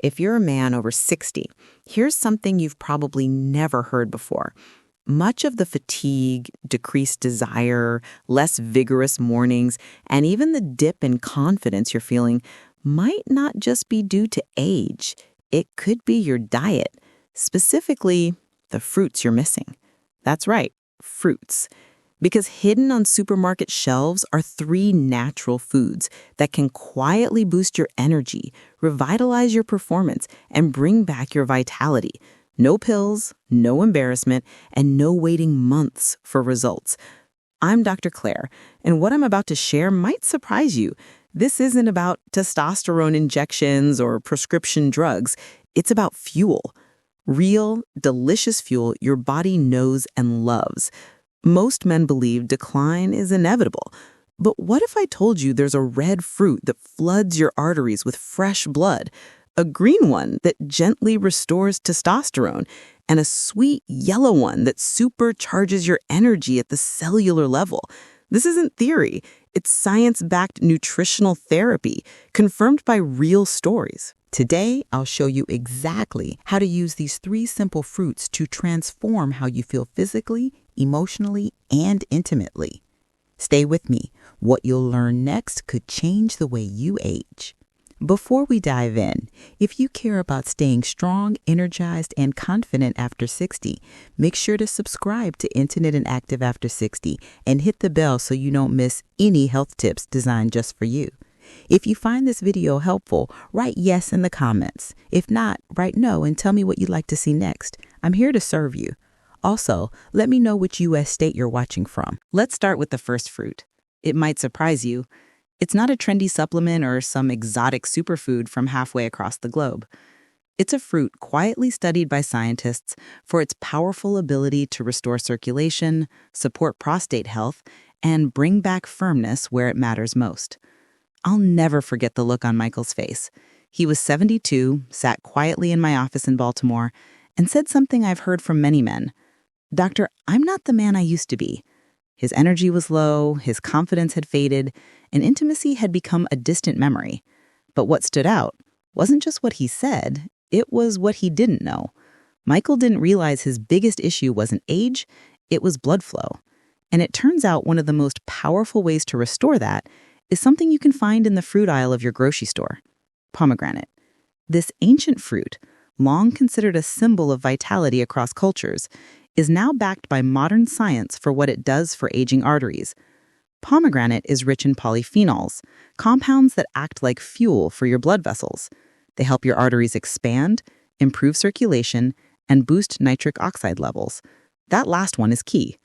If you're a man over 60, here's something you've probably never heard before. Much of the fatigue, decreased desire, less vigorous mornings, and even the dip in confidence you're feeling might not just be due to age. It could be your diet, specifically the fruits you're missing. That's right, fruits. Because hidden on supermarket shelves are 3 natural foods that can quietly boost your energy, revitalize your performance, and bring back your vitality. No pills, no embarrassment, and no waiting months for results. I'm Dr. Claire, and what I'm about to share might surprise you. This isn't about testosterone injections or prescription drugs. It's about fuel. Real, delicious fuel your body knows and loves. Most men believe decline is inevitable. But what if I told you there's a red fruit that floods your arteries with fresh blood, a green one that gently restores testosterone, and a sweet yellow one that supercharges your energy at the cellular level? This isn't theory. It's science-backed nutritional therapy, confirmed by real stories. Today, I'll show you exactly how to use these 3 simple fruits to transform how you feel physically, emotionally, and intimately. Stay with me. What you'll learn next could change the way you age. Before we dive in, if you care about staying strong, energized, and confident after 60, make sure to subscribe to Intimate and Active After 60 and hit the bell so you don't miss any health tips designed just for you. If you find this video helpful, write yes in the comments. If not, write no and tell me what you'd like to see next. I'm here to serve you. Also, let me know which U.S. state you're watching from. Let's start with the first fruit. It might surprise you. It's not a trendy supplement or some exotic superfood from halfway across the globe. It's a fruit quietly studied by scientists for its powerful ability to restore circulation, support prostate health, and bring back firmness where it matters most. I'll never forget the look on Michael's face. He was 72, sat quietly in my office in Baltimore, and said something I've heard from many men. "Doctor, I'm not the man I used to be." His energy was low, his confidence had faded, and intimacy had become a distant memory. But what stood out wasn't just what he said, it was what he didn't know. Michael didn't realize his biggest issue wasn't age, it was blood flow. And it turns out one of the most powerful ways to restore that is something you can find in the fruit aisle of your grocery store: pomegranate. This ancient fruit, long considered a symbol of vitality across cultures, is now backed by modern science for what it does for aging arteries. Pomegranate is rich in polyphenols, compounds that act like fuel for your blood vessels. They help your arteries expand, improve circulation, and boost nitric oxide levels. That last one is key.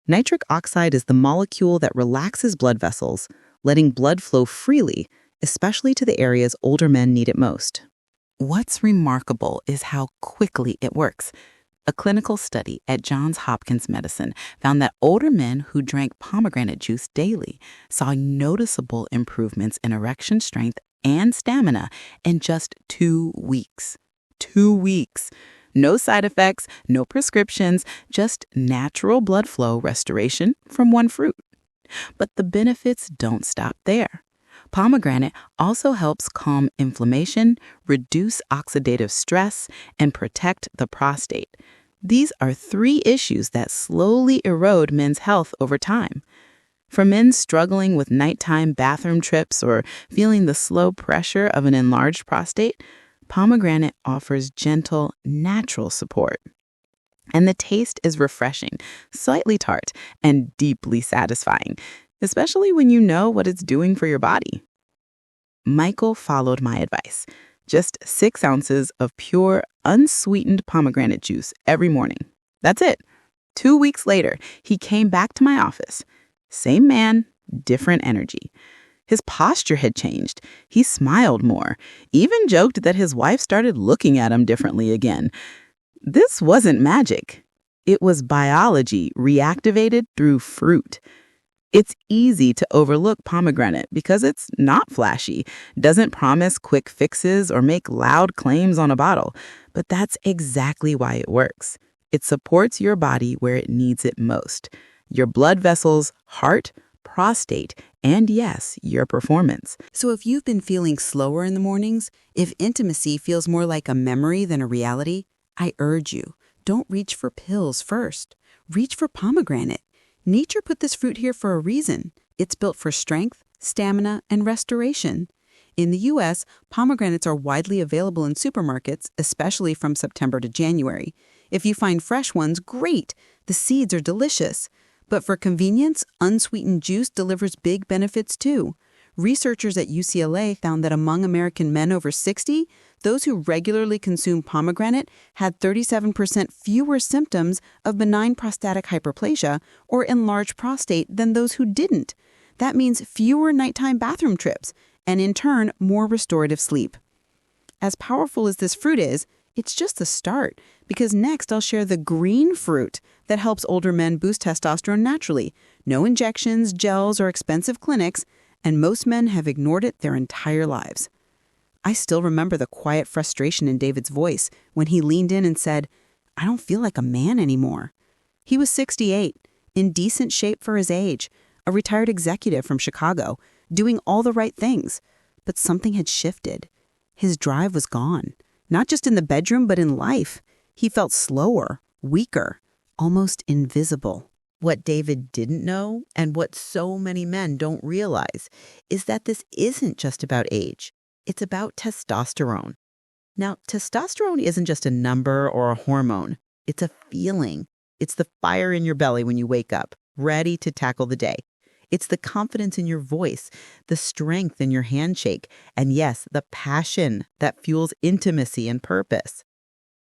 Nitric oxide is the molecule that relaxes blood vessels, letting blood flow freely, especially to the areas older men need it most. What's remarkable is how quickly it works. A clinical study at Johns Hopkins Medicine found that older men who drank pomegranate juice daily saw noticeable improvements in erection strength and stamina in just 2 weeks. 2 weeks. No side effects, no prescriptions, just natural blood flow restoration from one fruit. But the benefits don't stop there. Pomegranate also helps calm inflammation, reduce oxidative stress, and protect the prostate. These are 3 issues that slowly erode men's health over time. For men struggling with nighttime bathroom trips or feeling the slow pressure of an enlarged prostate, pomegranate offers gentle, natural support. And the taste is refreshing, slightly tart, and deeply satisfying, especially when you know what it's doing for your body. Michael followed my advice. Just 6 ounces of pure, unsweetened pomegranate juice every morning. That's it. 2 weeks later, he came back to my office. Same man, different energy. His posture had changed. He smiled more, even joked that his wife started looking at him differently again. This wasn't magic. It was biology reactivated through fruit. It's easy to overlook pomegranate because it's not flashy, doesn't promise quick fixes or make loud claims on a bottle. But that's exactly why it works. It supports your body where it needs it most. Your blood vessels, heart, prostate, and yes, your performance. So if you've been feeling slower in the mornings, if intimacy feels more like a memory than a reality, I urge you, don't reach for pills first. Reach for pomegranate. Nature put this fruit here for a reason. It's built for strength, stamina, and restoration. In the U.S., pomegranates are widely available in supermarkets, especially from September to January. If you find fresh ones, great. The seeds are delicious. But for convenience, unsweetened juice delivers big benefits too. Researchers at UCLA found that among American men over 60, those who regularly consume pomegranate had 37% fewer symptoms of benign prostatic hyperplasia or enlarged prostate than those who didn't. That means fewer nighttime bathroom trips, and in turn, more restorative sleep. As powerful as this fruit is, it's just the start, because next I'll share the green fruit that helps older men boost testosterone naturally. No injections, gels, or expensive clinics, and most men have ignored it their entire lives. I still remember the quiet frustration in David's voice when he leaned in and said, "I don't feel like a man anymore." He was 68, in decent shape for his age, a retired executive from Chicago, doing all the right things. But something had shifted. His drive was gone. Not just in the bedroom, but in life. He felt slower, weaker, almost invisible. What David didn't know, and what so many men don't realize, is that this isn't just about age. It's about testosterone. Now, testosterone isn't just a number or a hormone. It's a feeling. It's the fire in your belly when you wake up, ready to tackle the day. It's the confidence in your voice, the strength in your handshake, and yes, the passion that fuels intimacy and purpose.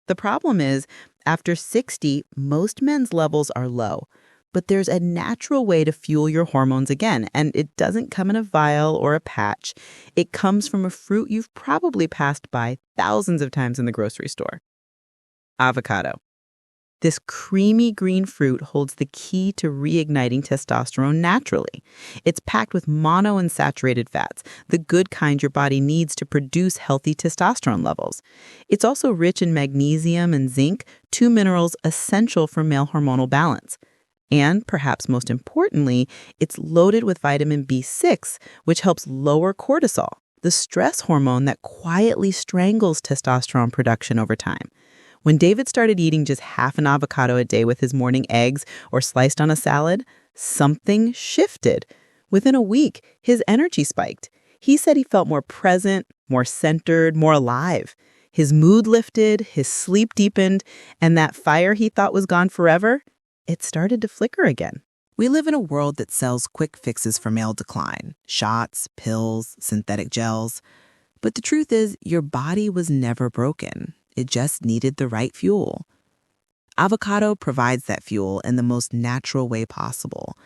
The problem is, after 60, most men's levels are low, but there's a natural way to fuel your hormones again, and it doesn't come in a vial or a patch. It comes from a fruit you've probably passed by thousands of times in the grocery store. Avocado. This creamy green fruit holds the key to reigniting testosterone naturally. It's packed with monounsaturated fats, the good kind your body needs to produce healthy testosterone levels. It's also rich in magnesium and zinc, two minerals essential for male hormonal balance. And perhaps most importantly, it's loaded with vitamin B6, which helps lower cortisol, the stress hormone that quietly strangles testosterone production over time. When David started eating just half an avocado a day with his morning eggs or sliced on a salad, something shifted. Within a week, his energy spiked. He said he felt more present, more centered, more alive. His mood lifted, his sleep deepened, and that fire he thought was gone forever, it started to flicker again. We live in a world that sells quick fixes for male decline: shots, pills, synthetic gels. But the truth is, your body was never broken. It just needed the right fuel. Avocado provides that fuel in the most natural way possible.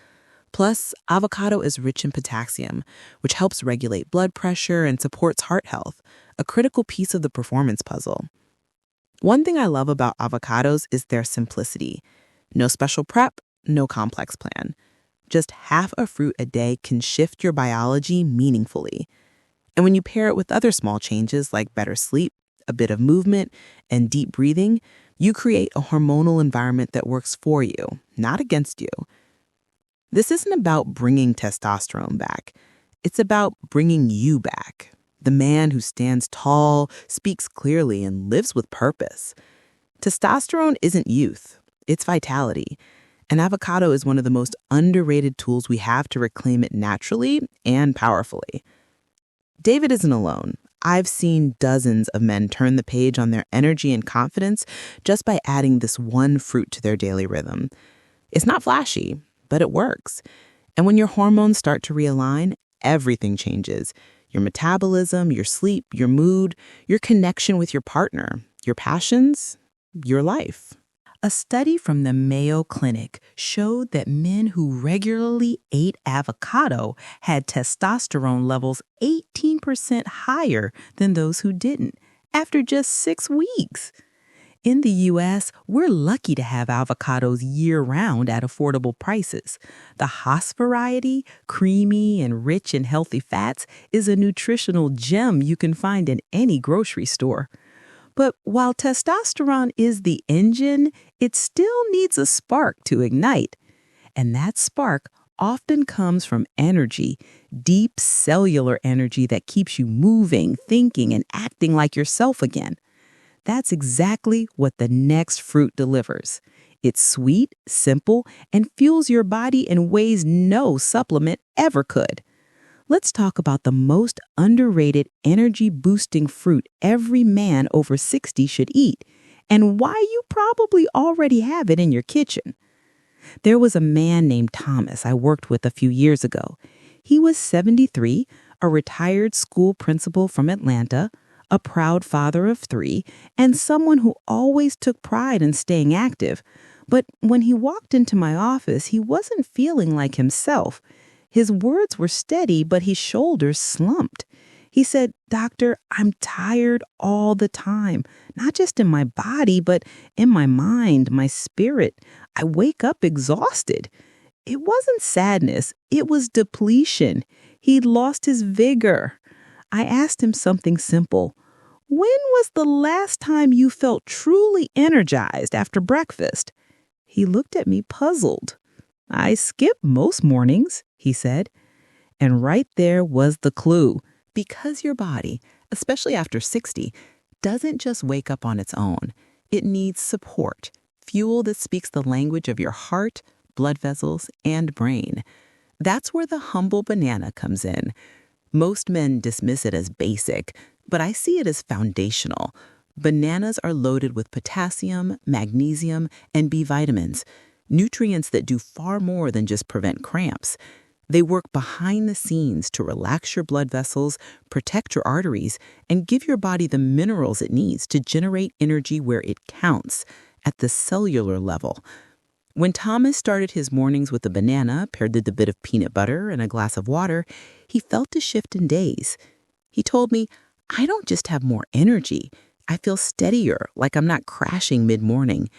Plus, avocado is rich in potassium, which helps regulate blood pressure and supports heart health, a critical piece of the performance puzzle. One thing I love about avocados is their simplicity. No special prep, no complex plan. Just half a fruit a day can shift your biology meaningfully. And when you pair it with other small changes like better sleep, a bit of movement, and deep breathing, you create a hormonal environment that works for you, not against you. This isn't about bringing testosterone back. It's about bringing you back. The man who stands tall, speaks clearly, and lives with purpose. Testosterone isn't youth. It's vitality. And avocado is one of the most underrated tools we have to reclaim it naturally and powerfully. David isn't alone. I've seen dozens of men turn the page on their energy and confidence just by adding this one fruit to their daily rhythm. It's not flashy, but it works. And when your hormones start to realign, everything changes. Your metabolism, your sleep, your mood, your connection with your partner, your passions, your life. A study from the Mayo Clinic showed that men who regularly ate avocado had testosterone levels 18% higher than those who didn't after just 6 weeks. In the U.S., we're lucky to have avocados year-round at affordable prices. The Haas variety, creamy and rich in healthy fats, is a nutritional gem you can find in any grocery store. But while testosterone is the engine, it still needs a spark to ignite. And that spark often comes from energy, deep cellular energy that keeps you moving, thinking, and acting like yourself again. That's exactly what the next fruit delivers. It's sweet, simple, and fuels your body in ways no supplement ever could. Let's talk about the most underrated energy-boosting fruit every man over 60 should eat, and why you probably already have it in your kitchen. There was a man named Thomas I worked with a few years ago. He was 73, a retired school principal from Atlanta, a proud father of 3, and someone who always took pride in staying active. But when he walked into my office, he wasn't feeling like himself. His words were steady, but his shoulders slumped. He said, "Doctor, I'm tired all the time, not just in my body, but in my mind, my spirit. I wake up exhausted." It wasn't sadness, it was depletion. He'd lost his vigor. I asked him something simple. "When was the last time you felt truly energized after breakfast?" He looked at me puzzled. "I skip most mornings," he said. And right there was the clue. Because your body, especially after 60, doesn't just wake up on its own. It needs support, fuel that speaks the language of your heart, blood vessels, and brain. That's where the humble banana comes in. Most men dismiss it as basic, but I see it as foundational. Bananas are loaded with potassium, magnesium, and B vitamins, nutrients that do far more than just prevent cramps. They work behind the scenes to relax your blood vessels, protect your arteries, and give your body the minerals it needs to generate energy where it counts, at the cellular level. When Thomas started his mornings with a banana paired with a bit of peanut butter and a glass of water, he felt a shift in days. He told me, "I don't just have more energy. I feel steadier, like I'm not crashing mid-morning."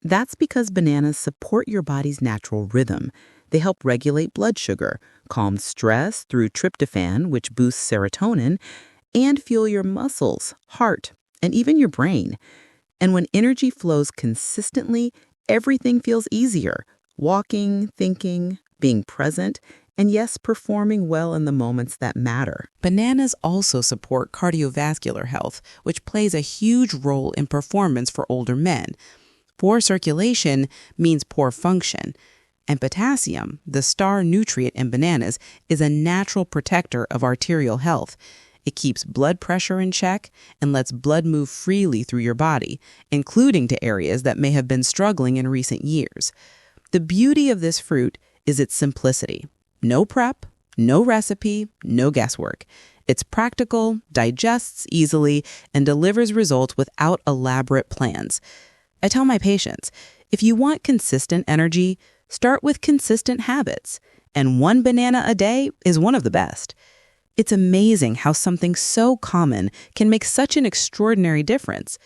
That's because bananas support your body's natural rhythm. They help regulate blood sugar, calm stress through tryptophan, which boosts serotonin, and fuel your muscles, heart, and even your brain. And when energy flows consistently, everything feels easier. Walking, thinking, being present, and yes, performing well in the moments that matter. Bananas also support cardiovascular health, which plays a huge role in performance for older men. Poor circulation means poor function. And potassium, the star nutrient in bananas, is a natural protector of arterial health. It keeps blood pressure in check and lets blood move freely through your body, including to areas that may have been struggling in recent years. The beauty of this fruit is its simplicity. No prep, no recipe, no guesswork. It's practical, digests easily, and delivers results without elaborate plans. I tell my patients, if you want consistent energy, start with consistent habits, and one banana a day is one of the best. It's amazing how something so common can make such an extraordinary difference.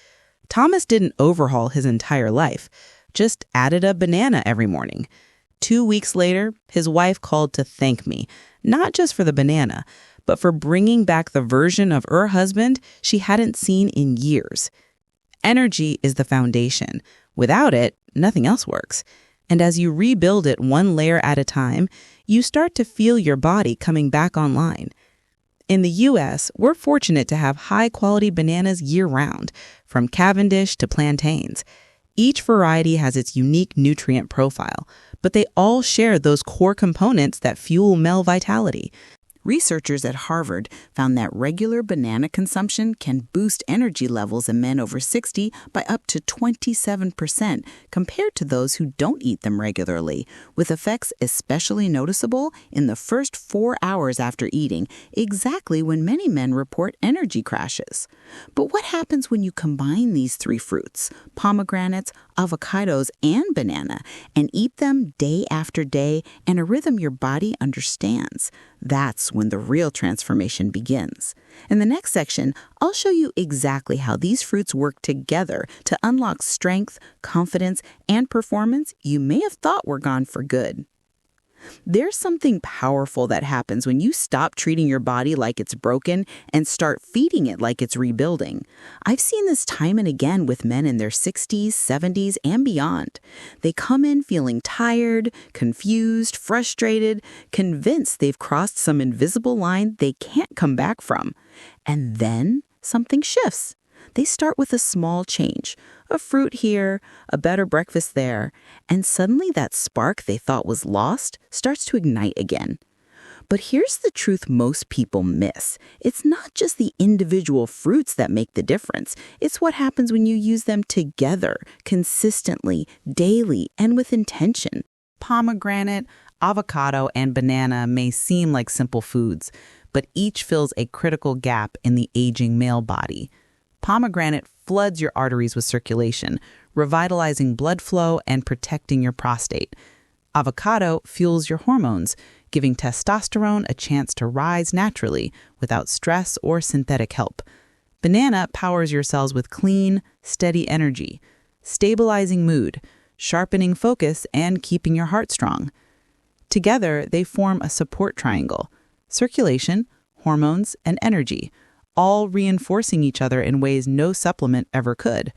Thomas didn't overhaul his entire life, just added a banana every morning. 2 weeks later, his wife called to thank me, not just for the banana, but for bringing back the version of her husband she hadn't seen in years. Energy is the foundation. Without it, nothing else works. And as you rebuild it one layer at a time, you start to feel your body coming back online. In the U.S., we're fortunate to have high-quality bananas year-round, from Cavendish to plantains. Each variety has its unique nutrient profile, but they all share those core components that fuel male vitality. Researchers at Harvard found that regular banana consumption can boost energy levels in men over 60 by up to 27% compared to those who don't eat them regularly, with effects especially noticeable in the first 4 hours after eating, exactly when many men report energy crashes. But what happens when you combine these 3 fruits, pomegranates, avocados, and banana, and eat them day after day in a rhythm your body understands? That's when the real transformation begins. In the next section, I'll show you exactly how these fruits work together to unlock strength, confidence, and performance you may have thought were gone for good. There's something powerful that happens when you stop treating your body like it's broken and start feeding it like it's rebuilding. I've seen this time and again with men in their 60s, 70s, and beyond. They come in feeling tired, confused, frustrated, convinced they've crossed some invisible line they can't come back from. And then something shifts. They start with a small change, a fruit here, a better breakfast there, and suddenly that spark they thought was lost starts to ignite again. But here's the truth most people miss. It's not just the individual fruits that make the difference. It's what happens when you use them together, consistently, daily, and with intention. Pomegranate, avocado, and banana may seem like simple foods, but each fills a critical gap in the aging male body. Pomegranate floods your arteries with circulation, revitalizing blood flow and protecting your prostate. Avocado fuels your hormones, giving testosterone a chance to rise naturally without stress or synthetic help. Banana powers your cells with clean, steady energy, stabilizing mood, sharpening focus, and keeping your heart strong. Together, they form a support triangle: circulation, hormones, and energy, all reinforcing each other in ways no supplement ever could.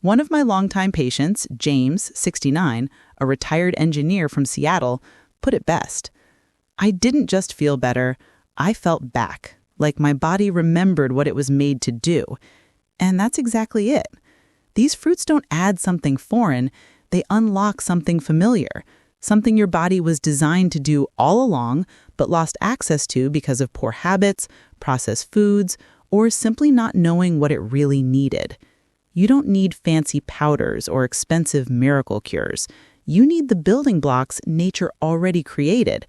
One of my longtime patients, James, 69, a retired engineer from Seattle, put it best. I didn't just feel better, I felt back, like my body remembered what it was made to do. And that's exactly it. These fruits don't add something foreign, they unlock something familiar, something your body was designed to do all along, but lost access to because of poor habits, processed foods, or simply not knowing what it really needed. You don't need fancy powders or expensive miracle cures. You need the building blocks nature already created,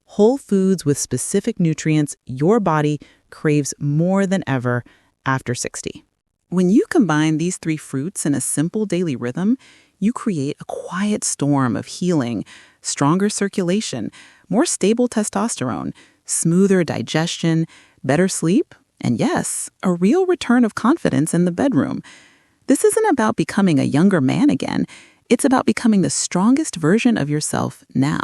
whole foods with specific nutrients your body craves more than ever after 60. When you combine these three fruits in a simple daily rhythm, you create a quiet storm of healing, stronger circulation, more stable testosterone, smoother digestion, better sleep, and yes, a real return of confidence in the bedroom. This isn't about becoming a younger man again. It's about becoming the strongest version of yourself now.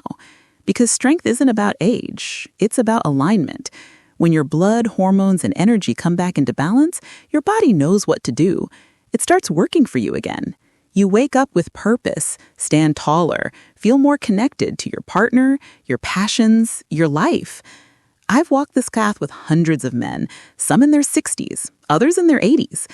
Because strength isn't about age. It's about alignment. When your blood, hormones, and energy come back into balance, your body knows what to do. It starts working for you again. You wake up with purpose, stand taller, feel more connected to your partner, your passions, your life. I've walked this path with hundreds of men, some in their 60s, others in their 80s.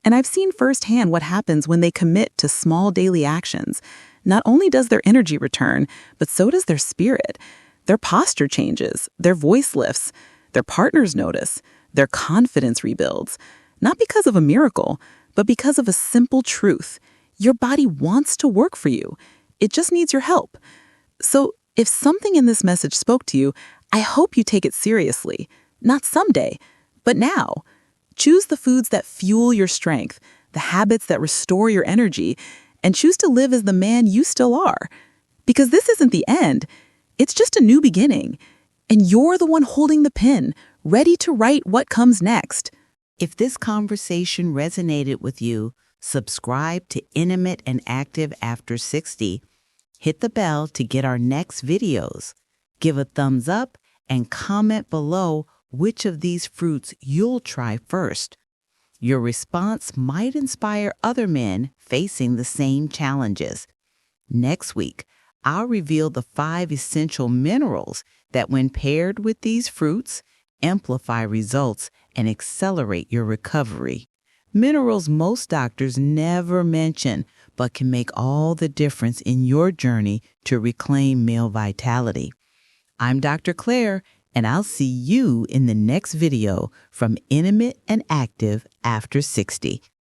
And I've seen firsthand what happens when they commit to small daily actions. Not only does their energy return, but so does their spirit. Their posture changes, their voice lifts, their partners notice, their confidence rebuilds. Not because of a miracle, but because of a simple truth. Your body wants to work for you. It just needs your help. So if something in this message spoke to you, I hope you take it seriously. Not someday, but now. Choose the foods that fuel your strength, the habits that restore your energy, and choose to live as the man you still are. Because this isn't the end. It's just a new beginning. And you're the one holding the pen, ready to write what comes next. If this conversation resonated with you, subscribe to Intimate and Active After 60. Hit the bell to get our next videos. Give a thumbs up and comment below which of these fruits you'll try first. Your response might inspire other men facing the same challenges. Next week, I'll reveal the 5 essential minerals that, when paired with these fruits, amplify results and accelerate your recovery. Minerals most doctors never mention, but can make all the difference in your journey to reclaim male vitality. I'm Dr. Claire, and I'll see you in the next video from Intimate and Active After 60.